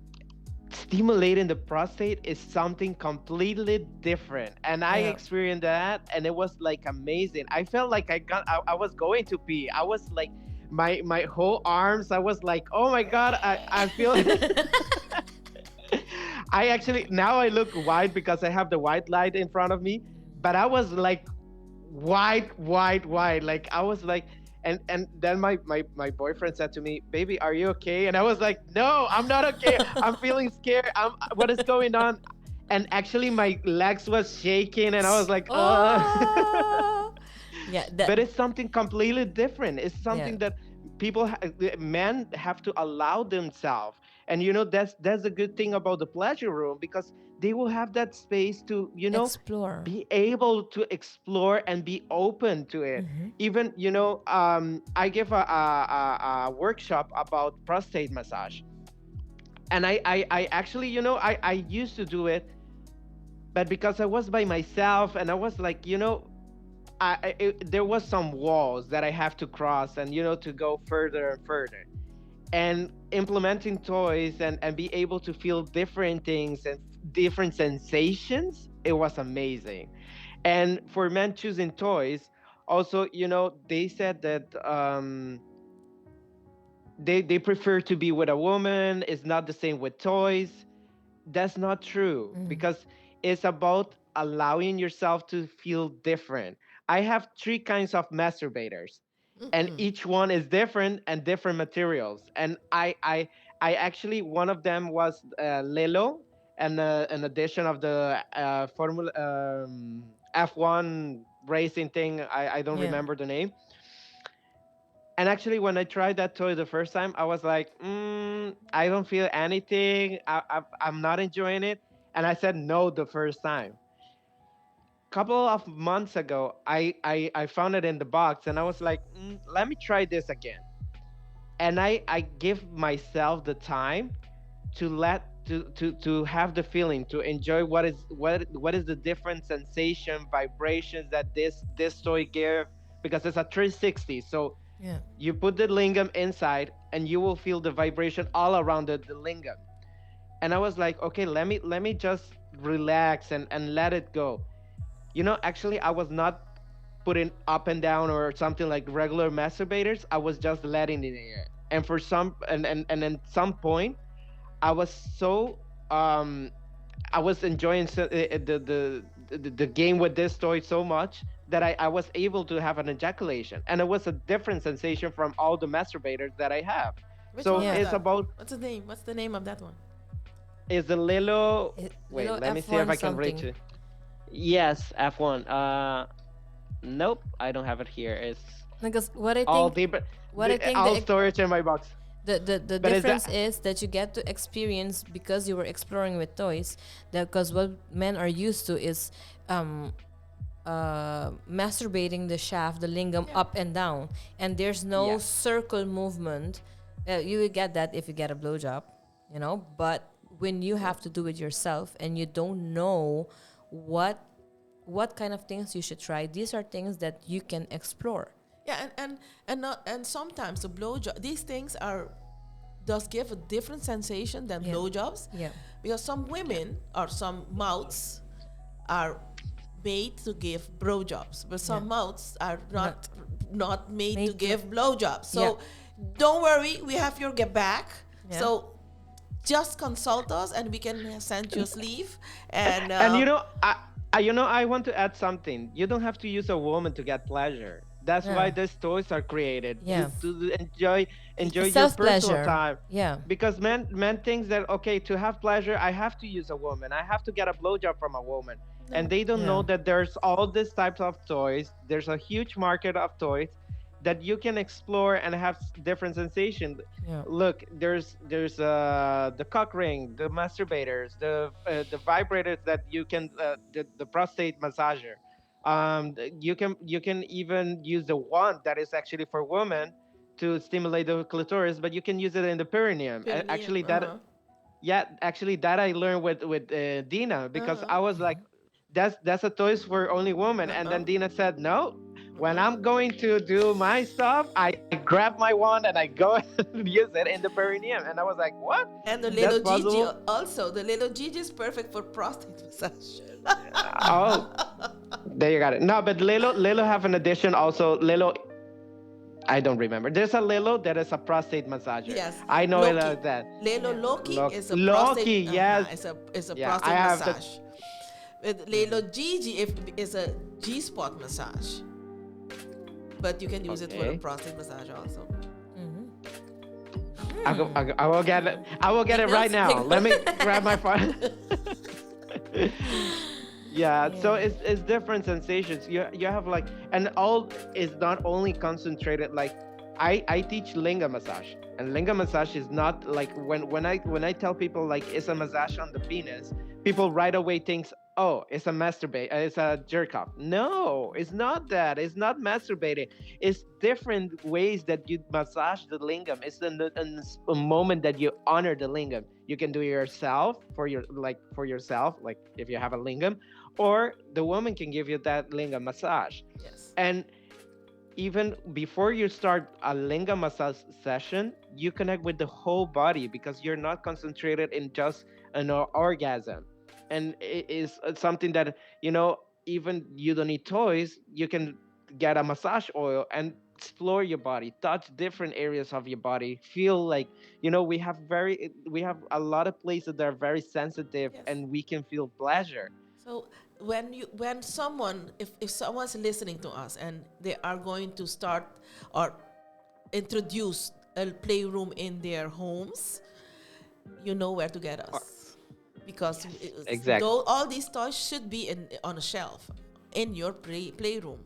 stimulating the prostate is something completely different, and I Yeah. experienced that, and it was like amazing. I felt like I was going to pee. I was like, my whole arms. I was like, oh my god, I feel. I actually now I look white because I have the white light in front of me, but I was like white. Like I was like, and then my boyfriend said to me, "Baby, are you okay?" And I was like, "No, I'm not okay. I'm feeling scared. What is going on?" And actually, my legs was shaking, and I was like, Oh. Yeah. But it's something completely different. It's something Yeah. that men have to allow themselves. And that's the good thing about the pleasure room, because they will have that space to Explore. be able to explore and be open to it. Even I give a workshop about prostate massage, and I actually I used to do it, but because I was by myself and I was like there was some walls that I have to cross, and to go further and further, and implementing toys and be able to feel different things and different sensations, it was amazing. And for men choosing toys, also they said that they prefer to be with a woman. It's not the same with toys. That's not true, because it's about allowing yourself to feel different. I have 3 kinds of masturbators, and each one is different and different materials. And I actually, one of them was Lelo, and an edition of the Formula F1 racing thing. I don't Yeah. remember the name. And actually, when I tried that toy the first time, I was like, I don't feel anything. I'm not enjoying it. And I said no the first time. Couple of months ago, I found it in the box, and I was like, let me try this again. And I give myself the time to to have the feeling, to enjoy what is the different sensation, vibrations that this toy give, because it's a 360. So Yeah. you put the lingam inside, and you will feel the vibration all around the lingam. And I was like, okay, let me just relax and let it go. Actually, I was not putting up and down or something like regular masturbators. I was just letting it in there. And for some, and then some point, I was so I was enjoying the game with this toy so much that I was able to have an ejaculation, and it was a different sensation from all the masturbators that I have. Which So one is it's that? about What's the name? What's the name of that one? is the Lilo. Wait, Little let me see if F1 I can reach something. it. Yes, F1. Nope, I don't have it here. It's Because what I all think, deep, what I think all the storage in my box. the But is difference that- is that you get to experience, because you were exploring with toys, that because what men are used to is masturbating the shaft, the lingam, up and down, and there's no Yeah. circle movement. You will get that if you get a blowjob, but when you have to do it yourself and you don't know what kind of things you should try, these are things that you can explore. Yeah, and sometimes the blowjob, these things does give a different sensation than Yeah. blowjobs. Yeah. Because some women or some mouths are made to give blowjobs, but some mouths are not made to Made give blowjobs. So Yeah. don't worry, we have your get back. Yeah. So just consult us, and we can send you a sleeve. And And I want to add something. You don't have to use a woman to get pleasure. That's why Yeah. these toys are created. Yeah. To enjoy your Self-pleasure. personal time. Yeah. Because men thinks that, okay, to have pleasure, I have to use a woman. I have to get a blowjob from a woman. And they don't know Yeah. that there's all these types of toys. There's a huge market of toys that you can explore and have different sensations. Yeah. Look, there's the cock ring, the masturbators, the vibrators that you can the prostate massager. You can even use the wand that is actually for women to stimulate the clitoris, but you can use it in the perineum. Perineum. Actually, that I learned with Dina, because I was like, that's a toys for only women, and then Dina said, no. When I'm going to do my stuff, I grab my wand and I go and use it in the perineum, and I was like, what? And the That's little Gigi possible? also. The little Gigi is perfect for prostate massage. Oh, there you got it. No, but Lilo have an addition also. Lilo, I don't remember. There's a Lilo that is a prostate massager. Yes, I know it Loki. like that. Lelo Loki is a Loki, prostate. yes. It's a Yeah, I prostate have the- massage. With Lelo Gigi is a G spot massage. But you can use it for a Okay. prostate massage also. I will get it. I will get it right now. Let me grab my phone. Yeah, so it's different sensations. You have like, and all is not only concentrated. Like, I teach lingam massage, and lingam massage is not like when I tell people like it's a massage on the penis, people right away thinks, oh, it's a masturbate, it's a jerk off. No, it's not that. It's not masturbating. It's different ways that you massage the lingam. It's in a moment that you honor the lingam. You can do it yourself for yourself, like if you have a lingam, or the woman can give you that lingam massage. Yes. And even before you start a lingam massage session, you connect with the whole body, because you're not concentrated in just an orgasm. And it is something that, even you don't need toys, you can get a massage oil and explore your body, touch different areas of your body, feel like, we have a lot of places that are very sensitive, Yes. and we can feel pleasure. So when someone, if someone's listening to us and they are going to start or introduce a playroom in their homes, you know where to get us, because Exactly. all these toys should be on a shelf in your playroom,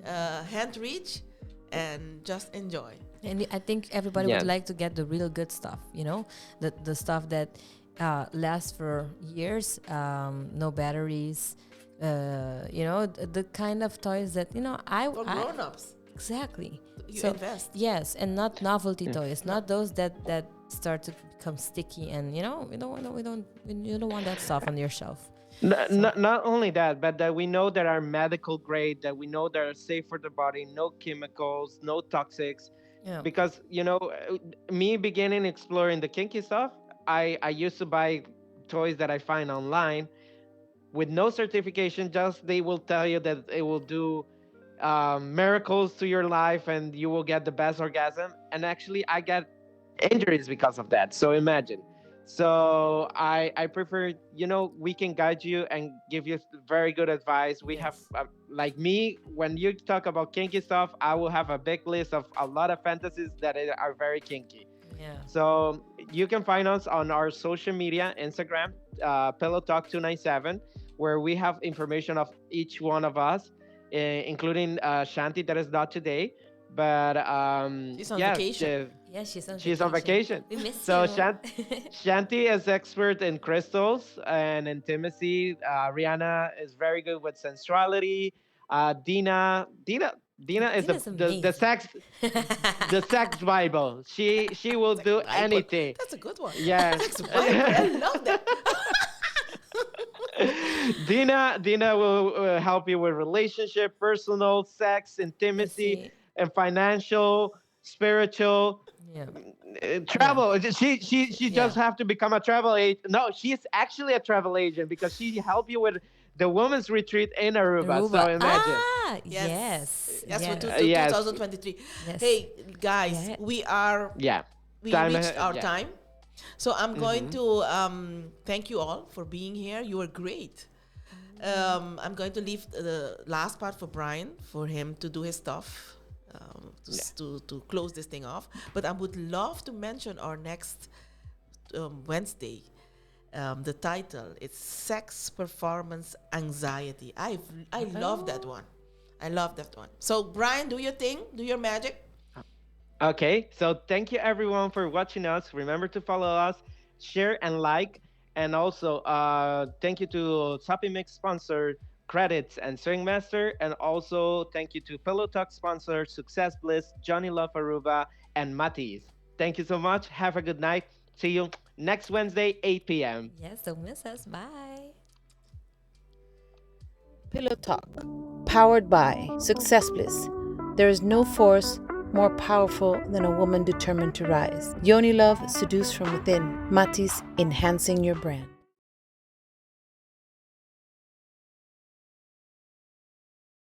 hand reach, and just enjoy. And I think everybody Yeah. would like to get the real good stuff, the stuff that lasts for years, no batteries, the kind of toys that, For grown-ups, exactly. you So, invest. yes, and not novelty toys, not those that start to become sticky, and you don't want that stuff on your shelf. Not only that, but that we know that are medical grade, that we know that are safe for the body, no chemicals, no toxics. Yeah. Because, me beginning exploring the kinky stuff, I used to buy toys that I find online with no certification, just they will tell you that it will do miracles to your life and you will get the best orgasm. And actually, I got injuries because of that. So imagine. So I prefer, we can guide you and give you very good advice. We have, like me, when you talk about kinky stuff, I will have a big list of a lot of fantasies that are very kinky. Yeah. So you can find us on our social media, Instagram, PillowTalk297, where we have information of each one of us, including Shanti, that is not today. But She's on vacation. Yes, she's on vacation. We miss So you. Shanti is expert in crystals and intimacy. Rihanna is very good with sensuality. Dina is Dina's the sex the sex Bible. She will do Bible. anything. That's a good one. Yes. I love that. Dina will help you with relationship, personal, sex, intimacy, see. and financial, spiritual. Yeah. Travel. She just Yeah. have to become a travel agent. No, she's actually a travel agent, because she help you with the women's retreat in Aruba. So imagine. Yes. Yes. For Yes. 2023. Yes. Hey, guys, Yeah. we reached our time. So I'm going to thank you all for being here. You were great. I'm going to leave the last part for Brian, for him to do his stuff, to close this thing off. But I would love to mention our next Wednesday. The title, it's Sex Performance Anxiety. I love that one. I love that one. So Brian, do your thing, do your magic. Okay, so thank you everyone for watching us. Remember to follow us, share and like, and also thank you to Sopi Mix sponsor Qredits and SwingMasterz, and also thank you to PillowTalk sponsor SuccessBlizz, Yonilove Aruba, and Matiz. Thank you so much. Have a good night. See you next Wednesday, 8 p.m. Yes, don't miss us. Bye. PillowTalk, powered by SuccessBlizz. There is no force more powerful than a woman determined to rise. Yonilove, seduced from within. Matiz, enhancing your brand.